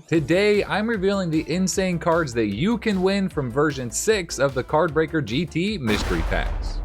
Today, I'm revealing the insane cards that you can win from version 6 of the CardBreakerGT mystery packs.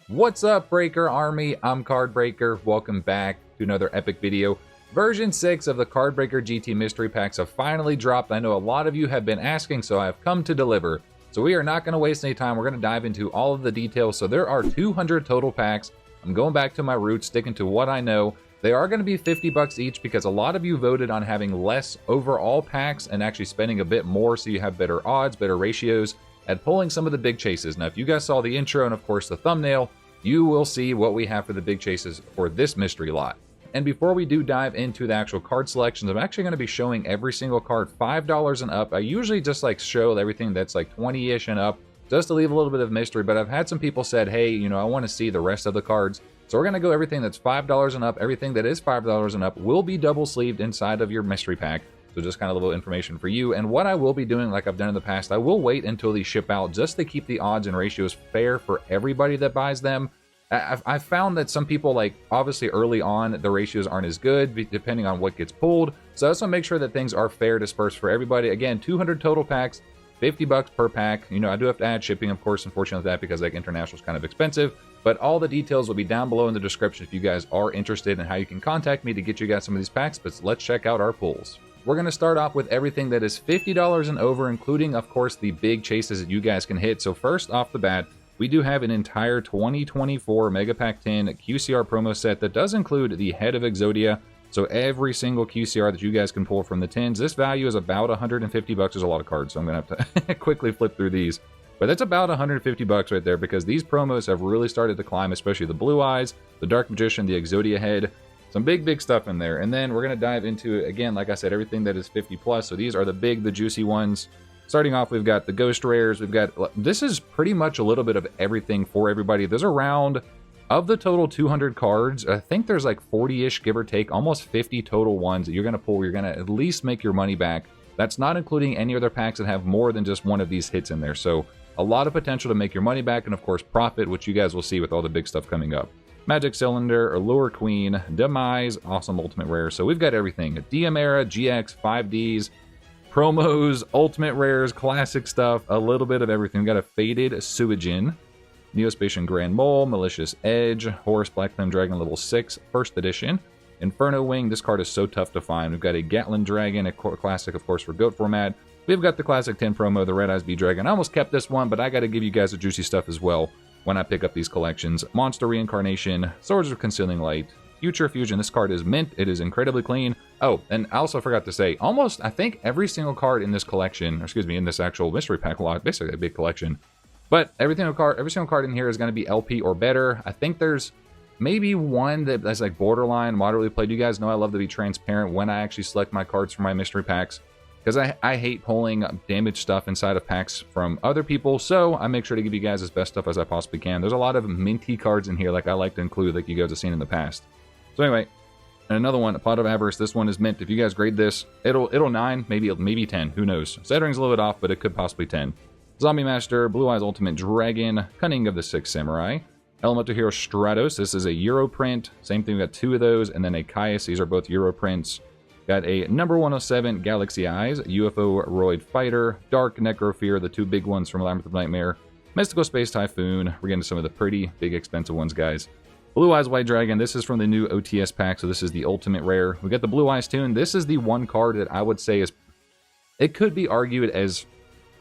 What's up, Breaker Army? I'm CardBreaker. Welcome back to another epic video. Version 6 of the CardBreakerGT mystery packs have finally dropped. I know a lot of you have been asking, so I have come to deliver. So we are not going to waste any time. We're going to dive into all of the details. So there are 200 total packs. I'm going back to my roots, sticking to what I know. They are going to be 50 bucks each because a lot of you voted on having less overall packs and actually spending a bit more so you have better odds, better ratios at pulling some of the big chases. Now, if you guys saw the intro and of course the thumbnail, you will see what we have for the big chases for this mystery lot. And before we do dive into the actual card selections, I'm actually going to be showing every single card $5 and up. I usually just like show everything that's like 20-ish and up, just to leave a little bit of mystery, but I've had some people said, hey, you know, I want to see the rest of the cards. So we're going to go everything that's $5 and up. Everything that is $5 and up will be double sleeved inside of your mystery pack. So just kind of a little information for you. And what I will be doing, like I've done in the past, I will wait until these ship out just to keep the odds and ratios fair for everybody that buys them. I've found that some people, like, obviously early on, the ratios aren't as good depending on what gets pulled. So I just want to make sure that things are fair dispersed for everybody. Again, 200 total packs, 50 bucks per pack. You know, I do have to add shipping, of course, unfortunately, with that because like international is kind of expensive. But all the details will be down below in the description if you guys are interested in how you can contact me to get you guys some of these packs. But let's check out our pulls. We're going to start off with everything that is $50 and over, including, of course, the big chases that you guys can hit. So first off the bat, we do have an entire 2024 Mega Pack 10 QCR promo set that does include the Head of Yugioh. So every single QCR that you guys can pull from the 10s, this value is about 150 bucks. There's a lot of cards, so I'm going to have to quickly flip through these. But that's about 150 bucks right there because these promos have really started to climb, especially the Blue Eyes, the Dark Magician, the Yugioh Head. Some big stuff in there. And then we're going to dive into, again, like I said, everything that is 50 plus. So these are the juicy ones. Starting off, we've got the Ghost Rares. We've got, this is pretty much a little bit of everything for everybody. There's around, of the total 200 cards, I think there's like 40-ish, give or take, almost 50 total ones that you're going to pull. You're going to at least make your money back. That's not including any other packs that have more than just one of these hits in there. So a lot of potential to make your money back and, of course, profit, which you guys will see with all the big stuff coming up. Magic Cylinder, Allure Queen, Demise, Awesome Ultimate Rare. So we've got everything. DM Era, GX, 5Ds, promos, ultimate rares, classic stuff, a little bit of everything. We've got a Faded Suijin, Neospatian Grand Mole, Malicious Edge, Horus Black Flame Dragon level 6, first edition, Inferno Wing. This card is so tough to find. We've got a Gatlin Dragon, a classic, of course, for GOAT format. We've got the classic 10 promo, the Red Eyes Bee Dragon. I almost kept this one, but I got to give you guys the juicy stuff as well when I pick up these collections. Monster Reincarnation, Swords of Concealing Light, Future Fusion. This card is mint. It is incredibly clean. Oh, and I also forgot to say, almost, I think every single card in this collection, or excuse me, in this actual mystery pack lot, basically a big collection, but every single card in here is going to be LP or better. I think there's maybe one that's like borderline moderately played. You guys know I love to be transparent when I actually select my cards for my mystery packs, because I hate pulling damaged stuff inside of packs from other people, so I make sure to give you guys as best stuff as I possibly can. There's a lot of minty cards in here like I like to include, like you guys have seen in the past. So anyway, and another one, a Pot of Avarice. This one is mint. If you guys grade this, it'll 9, maybe 10. Who knows? Settering's a little bit off, but it could possibly 10. Zombie Master, Blue Eyes Ultimate Dragon, Cunning of the Sixth Samurai, Elemental Hero Stratos. This is a Euro print. Same thing, we got 2 of those, and then a Caius. These are both Euro prints. Got a number 107 Galaxy Eyes, UFO Roid Fighter, Dark Necrofear, the 2 big ones from Labyrinth of Nightmare, Mystical Space Typhoon. We're getting some of the pretty big expensive ones, guys. Blue Eyes White Dragon, this is from the new OTS pack, so this is the ultimate rare. We got the Blue Eyes Tune. This is the one card that I would say is, it could be argued as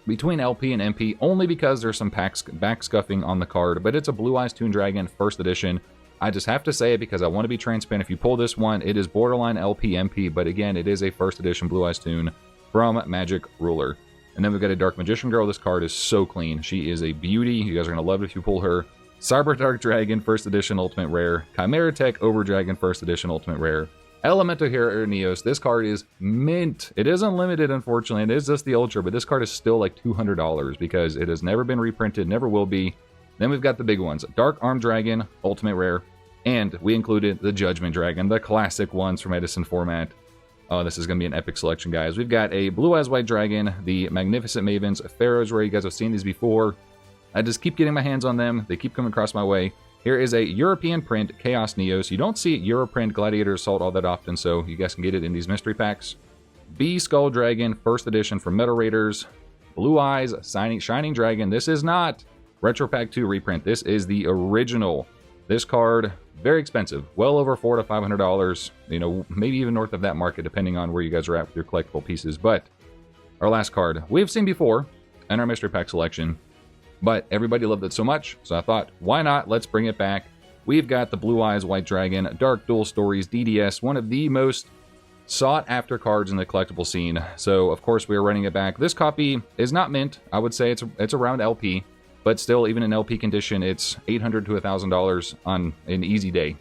between LP and MP, only because there's some back scuffing on the card, but it's a Blue Eyes Tune Dragon, first edition. I just have to say it because I want to be transparent. If you pull this one, it is borderline LP, MP, but again, it is a first edition Blue Eyes Tune from Magic Ruler. And then we've got a Dark Magician Girl. This card is so clean. She is a beauty. You guys are going to love it if you pull her. Cyber Dark Dragon, first edition ultimate rare. Chimera Tech Over Dragon, first edition ultimate rare. Elemental Hero Neos. This card is mint. It is unlimited, unfortunately. It is just the ultra, but this card is still like $200 because it has never been reprinted, never will be. Then we've got the big ones. Dark Arm Dragon, ultimate rare. And we included the Judgment Dragon, the classic ones from Edison format. Oh, this is going to be an epic selection, guys. We've got a Blue Eyes White Dragon, the Magnificent Mavens, Pharaoh's Rare. You guys have seen these before. I just keep getting my hands on them. They keep coming across my way. Here is a European print Chaos Neos. You don't see Europrint Gladiator Assault all that often, so you guys can get it in these mystery packs. B Skull Dragon, first edition from Metal Raiders. Blue Eyes, Shining Dragon. This is not Retro Pack 2 reprint. This is the original. This card, very expensive. Well over $400 to $500. You know, maybe even north of that market, depending on where you guys are at with your collectible pieces. But our last card, we've seen before in our mystery pack selection. But everybody loved it so much, so I thought, why not? Let's bring it back. We've got the Blue Eyes White Dragon, Dark Duel Stories, DDS, one of the most sought-after cards in the collectible scene. So, of course, we are running it back. This copy is not mint. I would say it's around LP, but still, even in LP condition, it's $800 to $1,000 on an easy day.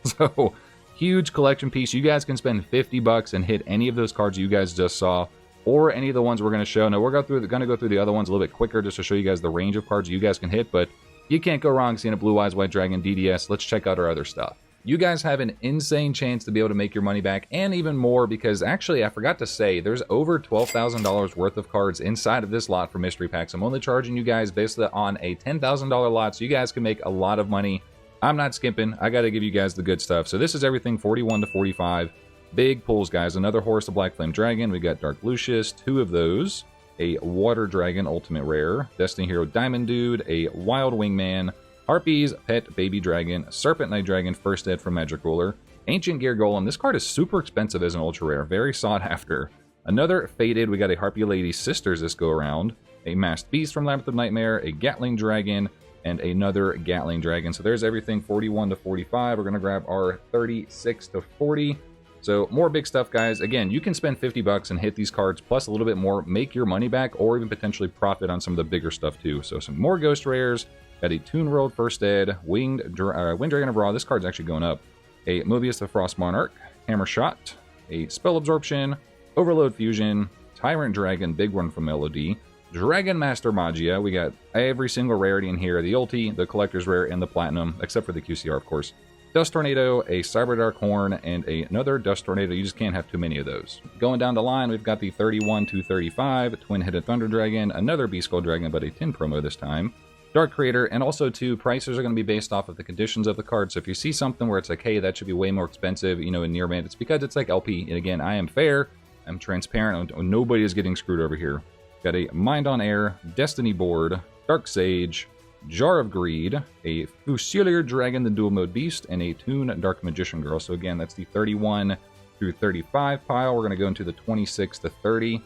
So, huge collection piece. You guys can spend $50 and hit any of those cards you guys just saw, or any of the ones we're going to show. Now, we're going to go through the other ones a little bit quicker just to show you guys the range of cards you guys can hit, but you can't go wrong seeing a Blue Eyes White Dragon DDS. Let's check out our other stuff. You guys have an insane chance to be able to make your money back, and even more, because actually, I forgot to say, there's over $12,000 worth of cards inside of this lot for mystery packs. I'm only charging you guys basically on a $10,000 lot, so you guys can make a lot of money. I'm not skimping. I got to give you guys the good stuff. So this is everything 41 to 45. Big pulls, guys. Another Horus the Black Flame Dragon. We got Dark Lucius, 2 of those. A Water Dragon Ultimate Rare. Destiny Hero Diamond Dude. A Wild Wingman. Harpies Pet Baby Dragon. Serpent Knight Dragon First Ed from Magic Ruler. Ancient Gear Golem. This card is super expensive as an ultra rare. Very sought after. Another Faded. We got a Harpy Lady Sisters this go around. A Masked Beast from Labyrinth of Nightmare. A Gatling Dragon. And another Gatling Dragon. So there's everything 41 to 45. We're going to grab our 36 to 40. So more big stuff, guys. Again, you can spend $50 and hit these cards, plus a little bit more, make your money back, or even potentially profit on some of the bigger stuff too. So some more Ghost Rares. Got a Toon World First Ed, Wind Dragon of Ra. This card's actually going up. A Mobius the Frost Monarch, Hammer Shot, a Spell Absorption, Overload Fusion, Tyrant Dragon, big one from Melody, Dragon Master Magia. We got every single rarity in here: the Ulti, the Collector's Rare, and the Platinum, except for the QCR, of course. Dust Tornado, a Cyber Dark Horn, and another Dust Tornado. You just can't have too many of those. Going down the line, we've got the 31 to 35, Twin-Headed Thunder Dragon, another Beast Skull Dragon, but a 10 promo this time. Dark Creator, and also too, prices are going to be based off of the conditions of the card. So if you see something where it's like, hey, that should be way more expensive, you know, in near mint, it's because it's like LP. And again, I am fair, I'm transparent, nobody is getting screwed over here. Got a Mind on Air, Destiny Board, Dark Sage, Jar of Greed, a Fusilier Dragon, the Dual Mode Beast, and a Toon Dark Magician Girl. So again, that's the 31 through 35 pile. We're going to go into the 26 to 30.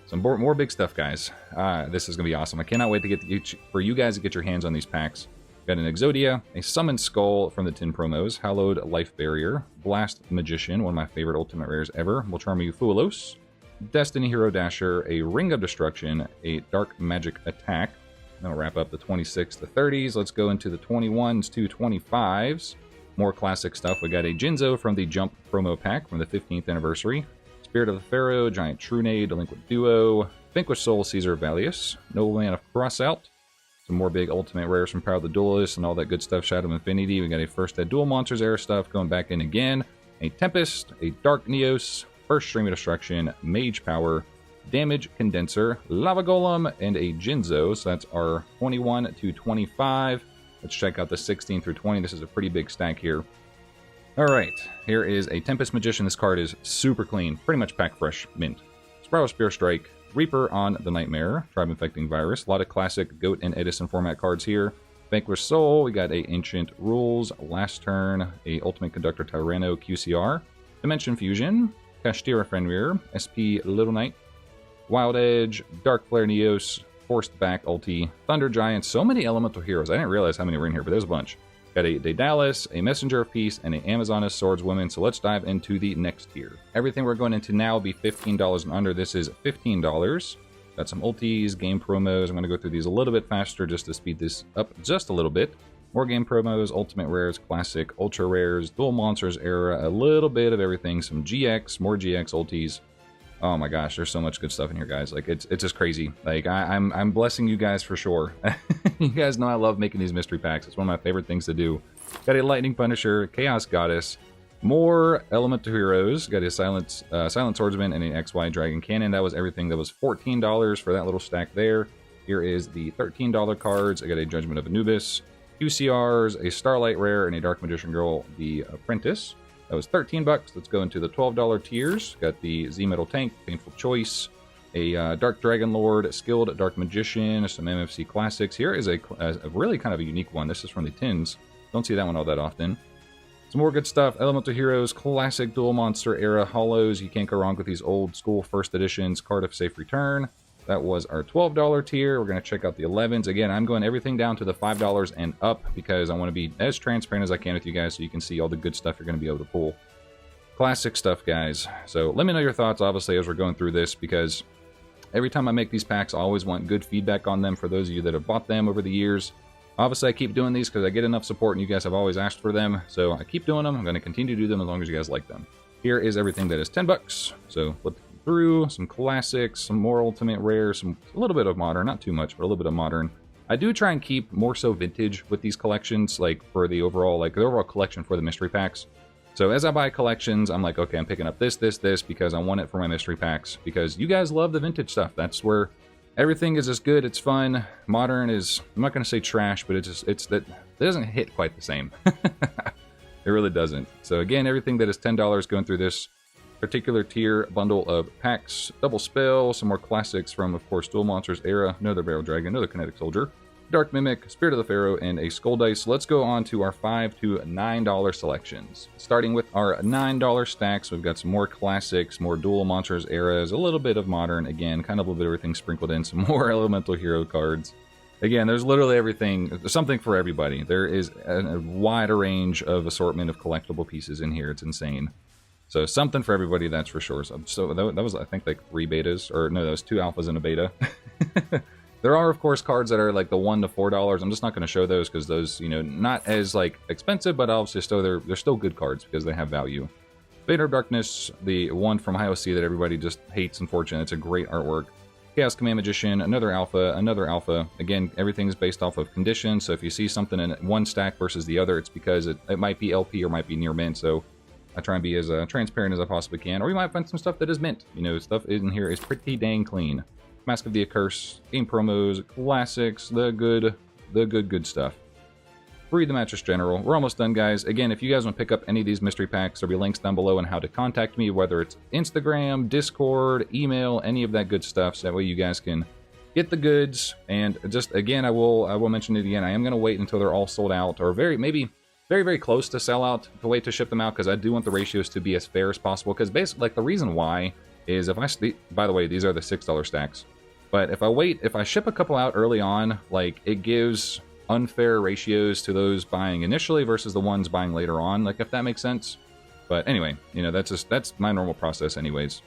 Some more big stuff, guys. This is going to be awesome. I cannot wait to for you guys to get your hands on these packs. Got an Exodia, a Summoned Skull from the 10 promos, Hallowed Life Barrier, Blast Magician, one of my favorite ultimate rares ever, Mulcharmu Fuelos, Destiny Hero Dasher, a Ring of Destruction, a Dark Magic Attack. That'll wrap up the 26 to 30s. Let's go into the 21s to 25s. More classic stuff. We got a Jinzo from the Jump promo pack from the 15th anniversary. Spirit of the Pharaoh, Giant Trunade, Delinquent Duo, Vanquished Soul, Caesar Valius, Nobleman of Crossout. Some more big ultimate rares from Power of the Duelist and all that good stuff. Shadow of Infinity. We got a First Ed Duel Monsters era stuff going back in again. A Tempest, a Dark Neos, First Stream of Destruction, Mage Power, Damage Condenser, Lava Golem, and a Jinzo. So that's our 21 to 25. Let's check out the 16 through 20. This is a pretty big stack here. Alright, here is a Tempest Magician. This card is super clean. Pretty much pack fresh mint. Spiral Spear Strike, Reaper on the Nightmare, Tribe Infecting Virus. A lot of classic Goat and Edison format cards here. Vanquished Soul, we got a Ancient Rules, Last Turn, a Ultimate Conductor Tyranno QCR, Dimension Fusion, Kashtira Fenrir, SP Little Knight, Wild Edge, Dark Flare Neos, Forced Back Ulti, Thunder Giant. So many elemental heroes. I didn't realize how many were in here, but there's a bunch. Got a Daedalus, a Messenger of Peace, and an Amazoness Swordswoman. So let's dive into the next tier. Everything we're going into now will be $15 and under. This is $15. Got some ultis, game promos. I'm going to go through these a little bit faster just to speed this up just a little bit. More game promos, ultimate rares, classic, ultra rares, dual monsters era, a little bit of everything. Some GX, more GX ultis. Oh my gosh, there's so much good stuff in here, guys. Like, it's just crazy. Like, I'm blessing you guys for sure. You guys know I love making these mystery packs. It's one of my favorite things to do. Got a Lightning Punisher, Chaos Goddess, more Elemental Heroes. Got a Silent Swordsman and an XY Dragon Cannon. That was everything. That was $14 for that little stack there. Here is the $13 cards. I got a Judgment of Anubis, 2 CRs, a Starlight Rare, and a Dark Magician Girl, the Apprentice. That was 13 bucks. Let's go into the $12 tiers. Got the Z-Metal Tank, Painful Choice, a Dark Dragon Lord, Skilled Dark Magician, some MFC Classics. Here is a really kind of a unique one. This is from the tins. Don't see that one all that often. Some more good stuff. Elemental Heroes, Classic Dual Monster Era Hollows. You can't go wrong with these old school first editions. Card of Safe Return. That was our $12 tier. We're going to check out the 11s. Again, I'm going everything down to the $5 and up because I want to be as transparent as I can with you guys so you can see all the good stuff you're going to be able to pull. Classic stuff, guys. So let me know your thoughts, obviously, as we're going through this, because every time I make these packs, I always want good feedback on them for those of you that have bought them over the years. Obviously, I keep doing these because I get enough support and you guys have always asked for them. So I keep doing them. I'm going to continue to do them as long as you guys like them. Here is everything that is 10 bucks. So flip through some classics, some more ultimate rares, a little bit of modern, not too much, but a little bit of modern. I do try and keep more so vintage with these collections, like for the overall collection for the mystery packs. So as I buy collections, I'm like, okay, I'm picking up this, because I want it for my mystery packs, because you guys love the vintage stuff. That's where everything is just good. It's fun. Modern is, I'm not going to say trash, but it doesn't hit quite the same. It really doesn't. So again, everything that is $10 going through this particular tier bundle of packs. Double Spell, some more classics from, of course, Dual Monsters Era, another Barrel Dragon, another Kinetic Soldier, Dark Mimic, Spirit of the Pharaoh, and a Skull Dice. Let's go on to our $5 to $9 selections. Starting with our $9 stacks, we've got some more classics, more Dual Monsters Eras, a little bit of modern, again, kind of a little bit of everything sprinkled in, some more Elemental Hero cards. Again, there's literally everything, something for everybody. There is a wide range of assortment of collectible pieces in here. It's insane. So something for everybody, that's for sure. So that was, I think, like 3 betas, or no, that was 2 alphas and a beta. There are, of course, cards that are like the $1 to $4. I'm just not going to show those because those, you know, not as like expensive, but obviously still they're still good cards because they have value. Vader of Darkness, the one from IOC that everybody just hates, unfortunately. It's a great artwork. Chaos Command Magician, another alpha, another alpha. Again, everything is based off of conditions, so if you see something in one stack versus the other, it's because it might be LP or might be near mint, so I try and be as transparent as I possibly can. Or you might find some stuff that is mint. You know, stuff in here is pretty dang clean. Mask of the Accursed, game promos, classics, the good stuff. Free the Mattress General. We're almost done, guys. Again, if you guys want to pick up any of these mystery packs, there'll be links down below on how to contact me, whether it's Instagram, Discord, email, any of that good stuff, so that way you guys can get the goods. And just, again, I will mention it again, I am going to wait until they're all sold out, or maybe very, very close to sell out to wait to ship them out, because I do want the ratios to be as fair as possible, because basically, like, the reason why is by the way, these are the $6 stacks, but if I ship a couple out early on, like, it gives unfair ratios to those buying initially versus the ones buying later on, like, if that makes sense. But anyway, you know, that's my normal process anyways.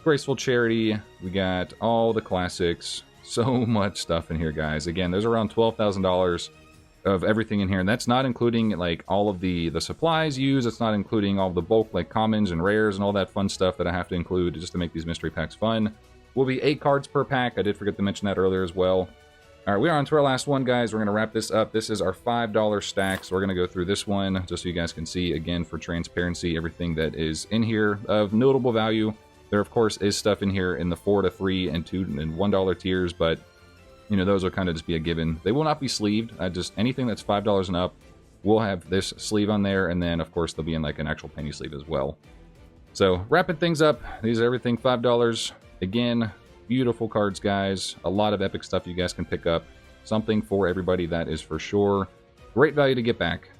Graceful Charity, we got all the classics, so much stuff in here, guys. Again, there's around $12,000 of everything in here, and that's not including like all of the supplies used. It's not including all the bulk like commons and rares and all that fun stuff that I have to include just to make these mystery packs fun. Will be 8 cards per pack. I did forget to mention that earlier as well. All right, we are on to our last one, guys. We're going to wrap this up. This is our $5 stack, so we're going to go through this one just so you guys can see, again, for transparency, everything that is in here of notable value. There, of course, is stuff in here in the $4 to $3 and $2 and $1 tiers, but, you know, those will kind of just be a given. They will not be sleeved. Just anything that's $5 and up will have this sleeve on there, and then, of course, they'll be in, like, an actual penny sleeve as well. So, wrapping things up, these are everything $5. Again, beautiful cards, guys. A lot of epic stuff you guys can pick up. Something for everybody, that is for sure. Great value to get back.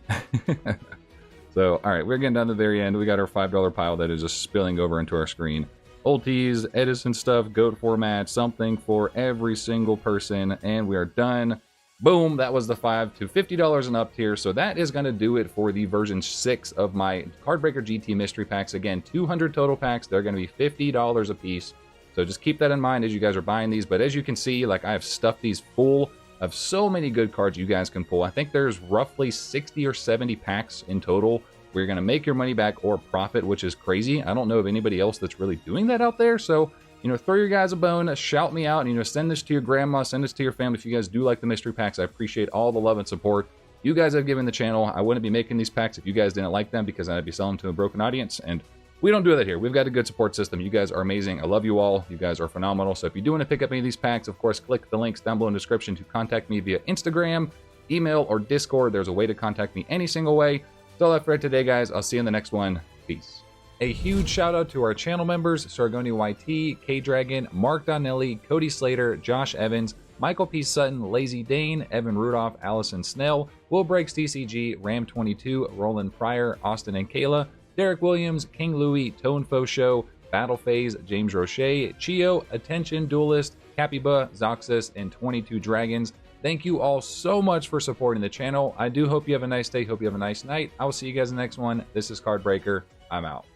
So, all right, we're getting down to the very end. We got our $5 pile that is just spilling over into our screen. Old teas, Edison stuff, GOAT format, something for every single person, and we are done. Boom, that was the $5 to $50 and up tier. So that is going to do it for the version 6 of my CardBreaker GT mystery packs. Again, 200 total packs. They're going to be $50 a piece. So just keep that in mind as you guys are buying these. But as you can see, like, I have stuffed these full of so many good cards you guys can pull. I think there's roughly 60 or 70 packs in total where you're going to make your money back or profit, which is crazy. I don't know of anybody else that's really doing that out there. So, you know, throw your guys a bone, shout me out, and, you know, send this to your grandma, send this to your family if you guys do like the mystery packs. I appreciate all the love and support you guys have given the channel. I wouldn't be making these packs if you guys didn't like them, because I'd be selling them to a broken audience. And We don't do that here. We've got a good support system. You guys are amazing. I love you all. You guys are phenomenal. So if you do want to pick up any of these packs, of course, click the links down below in the description to contact me via Instagram, email, or Discord. There's a way to contact me any single way. That's all that for today, guys. I'll see you in the next one. Peace. A huge shout out to our channel members, Sargoni YT, K-Dragon, Mark Donnelly, Cody Slater, Josh Evans, Michael P. Sutton, Lazy Dane, Evan Rudolph, Allison Snell, Will Breaks TCG, Ram22, Roland Pryor, Austin and Kayla, Derek Williams, King Louie, Tonefo Show, Battle Phase, James Roche, Chio, Attention Duelist, Capiba, Zoxus, and 22 Dragons. Thank you all so much for supporting the channel. I do hope you have a nice day. Hope you have a nice night. I will see you guys in the next one. This is CardBreaker. I'm out.